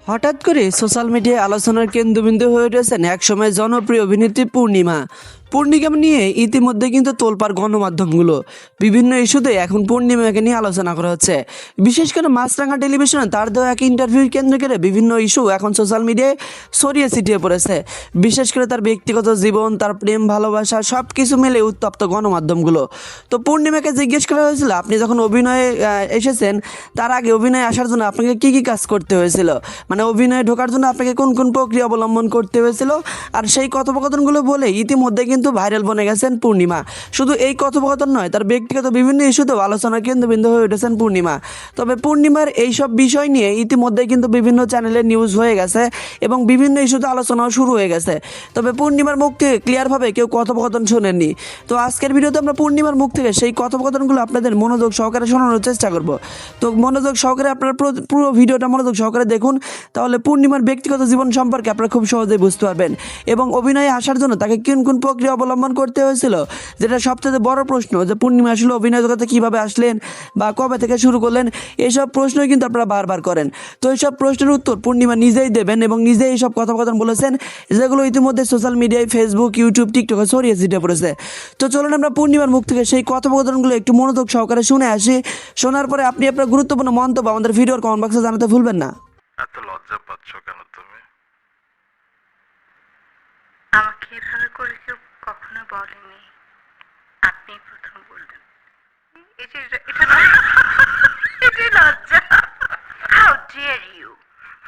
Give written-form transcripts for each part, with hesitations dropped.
হঠাৎ করে সোশ্যাল মিডিয়ায় আলোচনার কেন্দ্রবিন্দু হয়ে উঠেছেন একসময় জনপ্রিয় অভিনেত্রী পূর্ণিমা। পূর্ণিমা নিয়ে ইতিমধ্যে কিন্তু তোলপাড় গণমাধ্যমগুলো বিভিন্ন ইস্যুতে এখন পূর্ণিমাকে নিয়ে আলোচনা করা হচ্ছে। বিশেষ করে মাছরাঙা টেলিভিশনে তার দেওয়া এক ইন্টারভিউ কেন্দ্র করে বিভিন্ন ইস্যু এখন সোশ্যাল মিডিয়ায় ছড়িয়ে ছিটিয়ে পড়েছে। বিশেষ করে তার ব্যক্তিগত জীবন, তার প্রেম ভালোবাসা সব কিছু মিলে উত্তপ্ত গণমাধ্যমগুলো। তো পূর্ণিমাকে জিজ্ঞেস করা হয়েছিল, আপনি যখন অভিনয়ে এসেছেন তার আগে অভিনয়ে আসার জন্য আপনাকে কী কী কাজ করতে হয়েছিল, মানে অভিনয়ে ঢোকার জন্য আপনাকে কোন কোন প্রক্রিয়া অবলম্বন করতে হয়েছিল। আর সেই কথোপকথনগুলো বলে ইতিমধ্যে কিন্তু ভাইরাল বনে গেছেন পূর্ণিমা। শুধু এই কথোপকথন নয়, তার ব্যক্তিগত বিভিন্ন ইস্যুতেও আলোচনার কেন্দ্রবিন্দু হয়ে উঠেছেন পূর্ণিমা। তবে পূর্ণিমার এইসব বিষয় নিয়ে ইতিমধ্যে কিন্তু বিভিন্ন চ্যানেলে নিউজ হয়ে গেছে এবং বিভিন্ন ইস্যুতে আলোচনাও শুরু হয়ে গেছে। তবে পূর্ণিমার মুখ থেকে ক্লিয়ারভাবে কেউ কথোপকথন শোনেননি। তো আজকের ভিডিওতে আমরা পূর্ণিমার মুখ থেকে সেই কথোপকথনগুলো আপনাদের মনোযোগ সহকারে শোনানোর চেষ্টা করব। তো মনোযোগ সহকারে আপনারা পুরো ভিডিওটা মনোযোগ সহকারে দেখুন, তাহলে পূর্ণিমার ব্যক্তিগত জীবন সম্পর্কে আপনারা খুব সহজেই বুঝতে পারবেন এবং অভিনয়ে আসার জন্য তাকে কোন কোন প্রক্রিয়া অবলম্বন করতে হয়েছিল, যেটা সবচেয়ে বড় প্রশ্ন যে পূর্ণিমা আসলে অভিনয় জগতে কীভাবে আসলেন বা কবে থেকে শুরু করলেন, এইসব প্রশ্নই কিন্তু আপনারা বারবার করেন। তো এইসব প্রশ্নের উত্তর পূর্ণিমা নিজেই দেবেন এবং নিজেই এইসব কথোপকথন বলেছেন, যেগুলো ইতিমধ্যে সোশ্যাল মিডিয়ায় ফেসবুক, ইউটিউব, টিকটকে ছড়িয়ে ছিটিয়ে পড়েছে। তো চলুন আমরা পূর্ণিমার মুখ থেকে সেই কথোপকথনগুলো একটু মনোযোগ সহকারে শুনে আসি। শোনার পরে আপনি আপনার গুরুত্বপূর্ণ মন্তব্য আমাদের ভিডিওর কমেন্ট বক্সে জানাতে ভুলবেন না। এত লজ্জা পাচ্ছ কেন তুমি? আমাকে এভাবে করে কেউ কখনো বলেনি, আপনি প্রথম বললেন। এটাই লজ্জা। How dare you!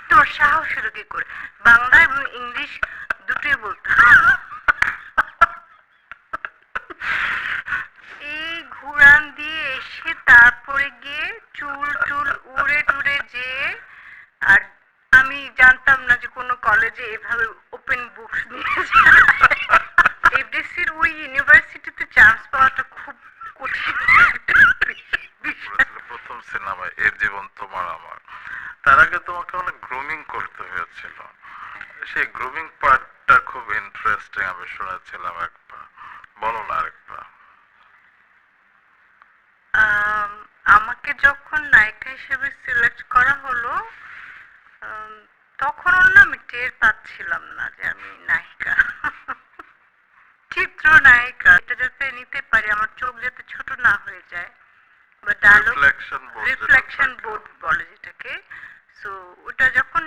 তোমার সাহস হলো কি করে বাংলা এবং ইংলিশ দুটোই বলতে? এই ঘুরান দিয়ে এসে তারপরে গিয়ে চুল টুল উড়ে টুড়ে যেয়ে, আর আমি জানতাম না যে কোনো কলেজে এভাবে ওপেন বুকস নিয়ে এফডিসির ওই ইউনিভার্সিটিতে চান্স পাওয়াটা খুব কঠিন প্রথম সিনেমায় এর জীবন তোমার আমার, তার আগে তোমাকে অনেক গ্রুমিং করতে হয়েছিল। সেই গ্রুমিং পার্টটা খুব ইন্টারেস্টিং, আমি শুনেছিলাম একবার। বলো না আরেকবার। আমাকে যখন নায়িকা হিসেবে সিলেক্ট করা হলো, তখনও না আমি টের পাচ্ছিলাম না যে আমি নায়িকা, চিত্রনায়িকা। এটা যাতে নিতে পারি, আমার চোখ যাতে ছোট না হয়ে যায়, বা ডায়লগ রিফ্লেকশন বোর্ড বলে যেটাকে। সো ওটা যখন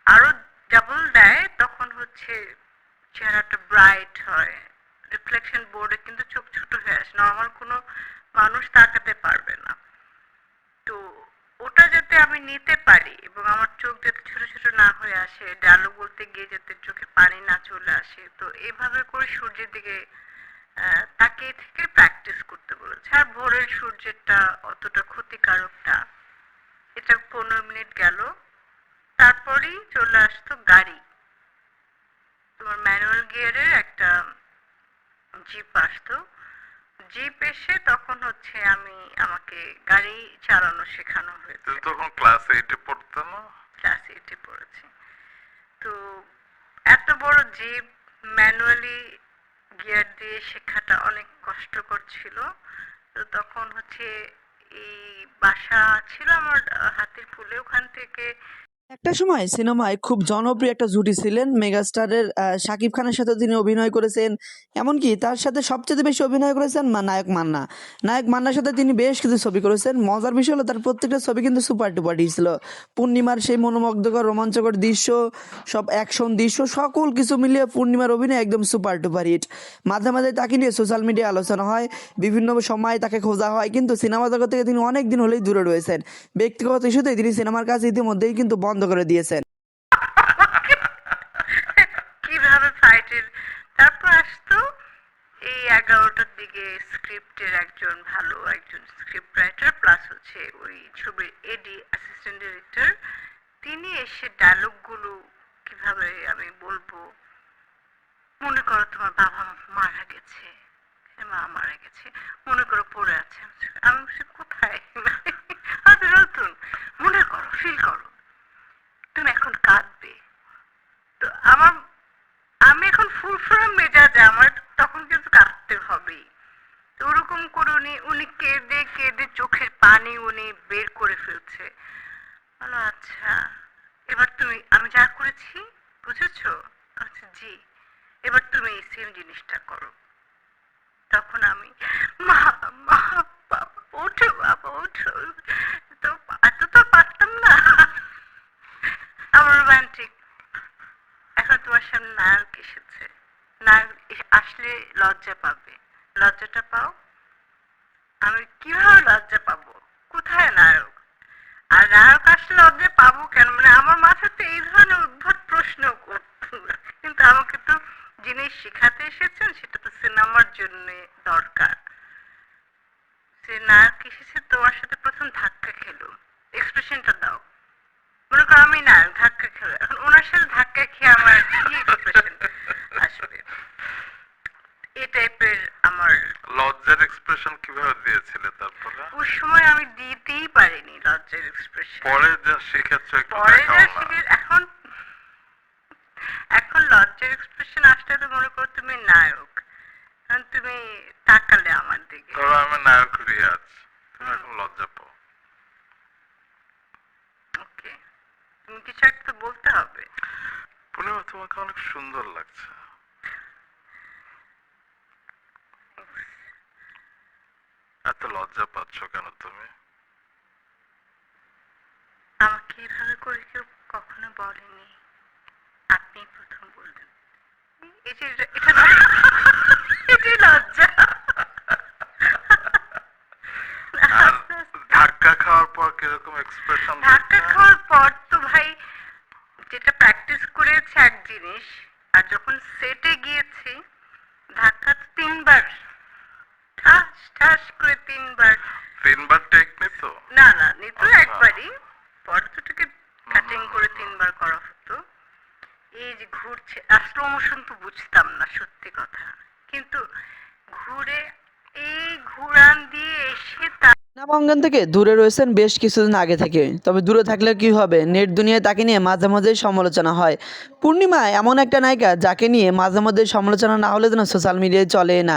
আরো ডাবল দেয় তখন হচ্ছে চেহারাটা ব্রাইট হয়। রিফ্লেকশন বোর্ডে কিন্তু চোখ ছোট হয়ে আসে, নর্মাল কোনো মানুষ তাকাতে পারবে না। তো ওটা যাতে আমি নিতে পারি এবং আমার চোখ যাতে ছোট ছোট না হয়ে আসে, ডায়লগ বলতে গিয়ে যাতে চোখে পানি না চলে আসে, তো এভাবে করে সূর্যের দিকে তাকিয়ে থেকে প্র্যাকটিস করতে বলেছে। আর ভোরের সূর্যেরটা অতটা ক্ষতিকারক না। এটা 15 মিনিট গেল, তারপরেই চলে আসতো গাড়ি। তোমার ম্যানুয়াল গিয়ারের একটা জিপ আসতো। জিপ এসে তখন হচ্ছে আমাকে গাড়ি চালানো শেখানো হয়েছে। তখন ক্লাস 8-এ পড়তে না? ক্লাস 8-এ পড়েছি। তো এত বড় জিপ ম্যানুয়ালি গিয়ার দিয়ে শেখাটা অনেক কষ্টকর ছিল। তো তখন হচ্ছে এই বাসা ছিল আমার হাতির পুলে, ওখান থেকে একটা সময় সিনেমায় খুব জনপ্রিয় একটা জুটি ছিলেন মেগাস্টারের শাকিব খানের সাথে তিনি অভিনয় করেছেন। এমনকি তার সাথে সবচেয়ে বেশি অভিনয় করেছেন নায়ক মান্না। নায়ক মান্নার সাথে তিনি বেশ কিছু ছবি করেছেন। মজার বিষয় হলো তার প্রত্যেকটা ছবি কিন্তু সুপার ডুপার হিট ছিল। পূর্ণিমার সেই মনোমুগ্ধকর রোমাঞ্চকর দৃশ্য, সব অ্যাকশন দৃশ্য, সকল কিছু মিলিয়ে পূর্ণিমার অভিনয় একদম সুপার ডুপার হিট। মাঝে মাঝে তাকে নিয়ে সোশ্যাল মিডিয়ায় আলোচনা হয়, বিভিন্ন সময় তাকে খোঁজা হয়, কিন্তু সিনেমা জগৎ থেকে তিনি অনেক দিন হলেই দূরে রয়েছেন। ব্যক্তিগত ইস্যুতেই তিনি সিনেমার কাজ ইতিমধ্যেই কিন্তু বন্ধ করে দিয়েছেন। কিভাবে ফাইটের। তারপর আসতো এই 11টার দিকে স্ক্রিপ্টের একজন স্ক্রিপ্ট রাইটার প্লাস হচ্ছে ওই ছবির এডি, অ্যাসিস্ট্যান্ট ডিরেক্টর। তিনি এসে ডায়লগগুলো কিভাবে আমি বলবো, মনে করো তোমার বাবা মারা গেছে, মা মারা গেছে, মনে করো পড়ে আছে, আমি বলছি কোথায়, আচ্ছা নতুন, মনে করো, ফিল করো তুমি এখন কাঁদবে। তো আমি এখন ফুরফুরা মেজাজে, আমার তখন কিন্তু কাঁদতে হবেই। তো ওরকম করে উনি কেঁদে কেঁদে চোখের পানি উনি বের করে ফেলছে। বলো আচ্ছা এবার আমি যা করেছি বুঝেছো? আচ্ছা জি, এবার তুমি এই সেম জিনিসটা করো। তখন আমি মা মা বাবা ওঠো বাবা ওঠো, তো এত তো পারতাম না। আমার রোমান্টিক। এখন তোমার সামনে নায়ক এসেছে, নায়ক আসলে লজ্জা পাবে, লজ্জাটা পাও। আমি কিভাবে লজ্জা পাবো? কোথায় নায়ক? আর নায়ক আসলে লজ্জা পাবো কেন? মানে আমার মাথাতে এই ধরনের উদ্ভট প্রশ্ন করতো, কিন্তু আমাকে তো জিনিস শেখাতে এসেছেন, সেটা তো সিনেমার জন্য দরকার। সে নায়ক এসেছে তোমার সাথে, প্রথম ধাক্কা খেলো, এক্সপ্রেশনটা দাও। মনে করো আমি নায়ক, ধাক্কা খেলো, এখন ওনার সাথে ধাক্কা খেয়ে আমার কি এক্সপ্রেশন আসবে? এই টাইপের আমার লজ্জার এক্সপ্রেশন কিভাবে দিয়েছিলে তারপরে? ওই সময় আমি দিতেই পারিনি লজ্জার এক্সপ্রেশন। পরে যা শিখেছো একটু পরে যা দেখাও না। শিখে এখন, এখন লজ্জার এক্সপ্রেশন আসলে তো মনে করো তুমি নায়ক, এখন তুমি তাকালে আমার দিকে। ধরো আমি নায়ক রিয়াজ, তুমি এখন লজ্জা পাও। ওকে, তুমি কিছু একটা তো বলতে হবে। পূর্ণিমা তোমাকে অনেক সুন্দর লাগছে। এত লজ্জা পাচ্ছ কেন তুমি? আমাকে এভাবে করে কেউ কখনো বলেনি, আপনি প্রথম বললেন। এই যে এটা এটাই লজ্জা। আর ধাক্কা খাওয়ার পর কিরকম এক্সপ্রেশন? ধাক্কা খাওয়ার পর তো ভাই যেটা প্র্যাকটিস করেছে এক জিনিস, আর যখন সেটে গিয়েছি ধাক্কা তো 3 বার, ঠাস ঠাস করে 3 বার। 3 বার টেক নিতো? না না, নিত আচ্ছা। একবারই, পরে দুটোকে কাটিং করে 3 বার করা হতো। এই যে ঘুরছে, স্লো মোশন তো বুঝতাম না সত্যি কথা, কিন্তু ঘুরে এই ঘুরান দিয়ে এসে নামাঙ্গন থেকে দূরে রয়েছেন বেশ কিছুদিন আগে থেকে, তবে দূরে থাকলে কি হবে, নেট দুনিয়ায় তাকে নিয়ে মাঝে মাঝেই সমালোচনা হয়। পূর্ণিমা এমন একটা নায়িকা যাকে নিয়ে মাঝে মধ্যে সমালোচনা না হলে যেন সোশ্যাল মিডিয়ায় চলে না।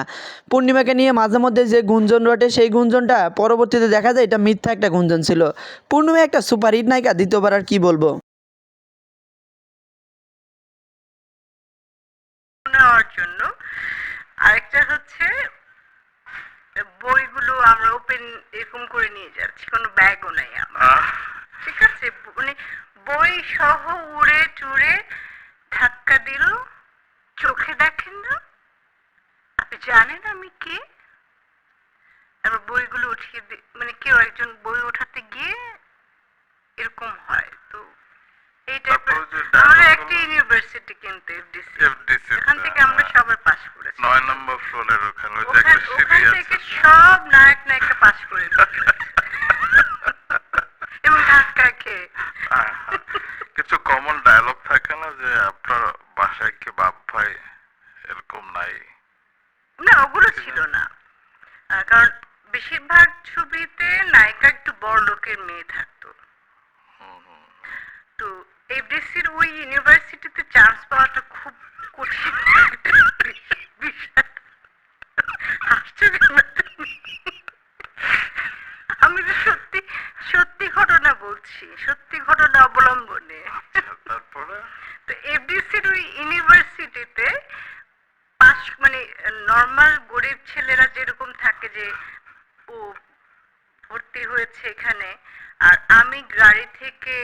পূর্ণিমাকে নিয়ে মাঝে মধ্যে যে গুঞ্জন রটে, সেই গুঞ্জনটা পরবর্তীতে দেখা যায় এটা মিথ্যা একটা গুঞ্জন ছিল। পূর্ণিমা একটা সুপারহিট নায়িকা, দ্বিতীয়বার আর কি বলবো। নেওয়ার জন্য। আরেকটা হচ্ছে বইগুলো আমরা ওপেন এরকম করে নিয়ে যাচ্ছি, কোনো ব্যাগও নাই আমার, ঠিক আছে? মানে বই সহ উড়ে টুড়ে ধাক্কা দিল, চোখে দেখেন না, আপনি জানেন আমি কে? তারপর বইগুলো উঠিয়ে মানে কেউ একজন বই ওঠাতে গিয়ে এরকম হয়। তো এই টাইপের আমাদের একটা ইউনিভার্সিটি কিন্তু এফডিসি, এখান থেকে আমরা সবাই পাস করেছি। 9 নম্বর ফ্লোরের ওখানে ওই যে ওখান একটা সিঁড়ি থেকে আছে। সব নায়ক নায়িকা পাস করে এবং ধাক্কা খেয়ে। কিছু কমন ডায়লগ থাকে না যে আপনার বাসায় কি বাপ ভাই এরকম নাই? না, ওগুলো ছিল না, কারণ বেশিরভাগ ছবিতে নায়িকা একটু বড় লোকের মেয়ে থাকতো। তো এফডিসির ওই ইউনিভার্সিটিতে চান্স পাওয়াটা খুব কঠিন একটা বিষয়। হাসছো কেন তুমি? আমি তো সত্যি সত্যি ঘটনা বলছি, সত্যি ঘটনা অবলম্বনে। তারপরে তো এফডিসির ওই ইউনিভার্সিটিতে পাস মানে নর্মাল গরিব ছেলেরা যেরকম থাকে যে ও ভর্তি হয়েছে এখানে, আর আমি গাড়ি থেকে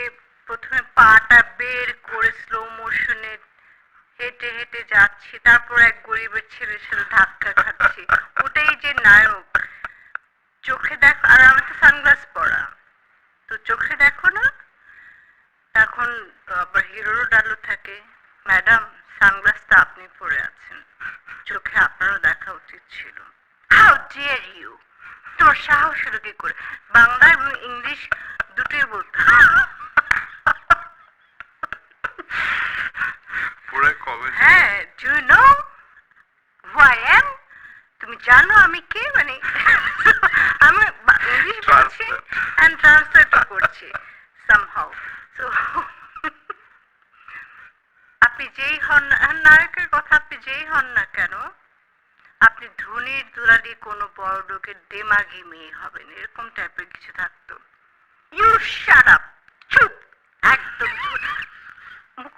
প্রথমে পাটা বের করে স্লো মোশনে হেঁটে হেঁটে যাচ্ছি, তারপর এক গরিবের ছেলের সাথে ধাক্কা খাচ্ছি, ওটাই যে নায়ক। চোখে দেখো, আর আমার তো সানগ্লাস পরা, তো চোখে দেখো না। এখন আবার হিরোরও ডালো থাকে, ম্যাডাম সানগ্লাসটা আপনি পরে আছেন, চোখে আপনারও দেখা উচিত ছিল। হাউ ডিয়ার ইউ, তোমার সাহস হলো কি করে? বাংলা এবং ইংলিশ দুটোই বলতে পুরো কবে? হ্যাঁ, do you know who I am? তুমি জানো আমি কে? মানে আমি ইংলিশ বলছি অ্যান্ড ট্রান্সলেট করছি সামহাউ। সো আপনি যেই হন নায়কের কথা, আপনি যেই হন না কেন, আপনি ধনীর দুলালি কোনো বড় লোকের দেমাগি মেয়ে হবেন, এরকম টাইপের কিছু থাকতো। ইউ শাট আপ, চুপ, একদম চুপ, মুখ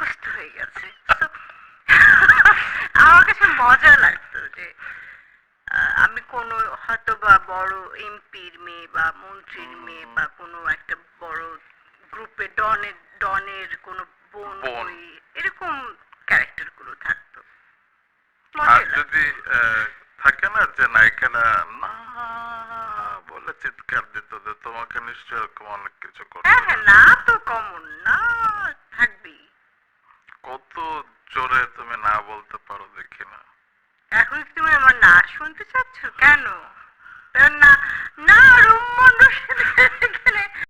মজা লাগতো যে আমি কোনো হয়তো বা বড় এমপির মেয়ে বা মন্ত্রীর মেয়ে বা কোনো একটা বড় গ্রুপে ডনের কোনো বোন বোন। হই, এরকম ক্যারেক্টার গুলো থাকতো। আর মজা লাগতো। যদি থাকে না যে নায়িকারা না বলে চিৎকার দিত, যে তোমাকে নিশ্চয় এরকম অনেক কিছু করতে হ্যাঁ হ্যাঁ, হবে। না তো কমন, না থাকবেই। কত জোরে তুমি না বলতে পারো দেখি না। এখন কি তুমি আমার নাচ শুনতে চাচ্ছ? কেন?